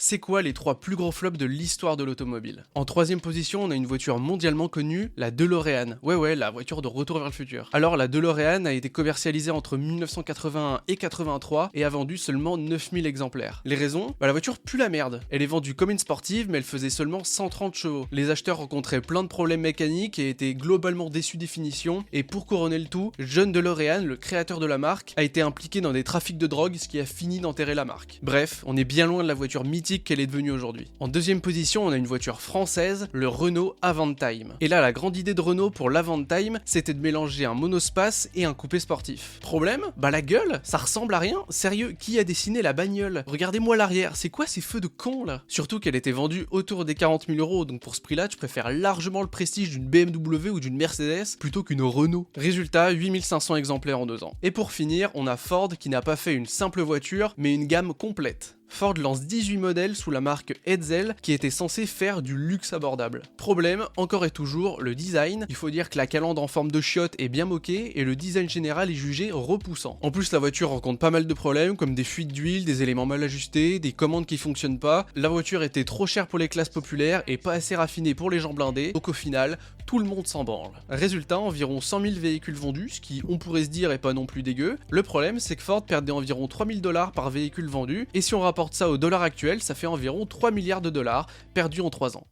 c'est quoi les 3 plus gros flops de l'histoire de l'automobile? En troisième position, on a une voiture mondialement connue, la DeLorean. Ouais, la voiture de Retour vers le futur. Alors la DeLorean a été commercialisée entre 1981 et 83 et a vendu seulement 9000 exemplaires. Les raisons? La voiture pue la merde. Elle est vendue comme une sportive, mais elle faisait seulement 130 chevaux. Les acheteurs rencontraient plein de problèmes mécaniques et étaient globalement déçus des finitions. Et pour couronner le tout, John DeLorean, le créateur de la marque, a été impliqué dans des trafics de drogue, ce qui a fini d'enterrer la marque. Bref, on est bien loin de la voiture mythique qu'elle est devenue aujourd'hui. En deuxième position, on a une voiture française, le Renault Avantime. Et là, la grande idée de Renault pour l'Avantime, c'était de mélanger un monospace et un coupé sportif. Problème? La gueule, ça ressemble à rien. Sérieux, qui a dessiné la bagnole? Regardez-moi l'arrière, c'est quoi ces feux de con là? Surtout qu'elle était vendue autour des 40 000 euros, donc pour ce prix-là, je préfère largement le prestige d'une BMW ou d'une Mercedes plutôt qu'une Renault. Résultat, 8500 exemplaires en 2 ans. Et pour finir, on a Ford qui n'a pas fait une simple voiture, mais une gamme complète. Ford lance 18 modèles sous la marque Edsel qui était censé faire du luxe abordable. Problème, encore et toujours, le design. Il faut dire que la calandre en forme de chiotte est bien moquée et le design général est jugé repoussant. En plus, la voiture rencontre pas mal de problèmes comme des fuites d'huile, des éléments mal ajustés, des commandes qui fonctionnent pas. La voiture était trop chère pour les classes populaires et pas assez raffinée pour les gens blindés, donc au final, tout le monde s'en branle. Résultat, environ 100 000 véhicules vendus, ce qui, on pourrait se dire, est pas non plus dégueu. Le problème, c'est que Ford perdait environ 3000 $ par véhicule vendu, et si on rapporte ça au dollar actuel, ça fait environ 3 milliards de dollars perdus en 3 ans.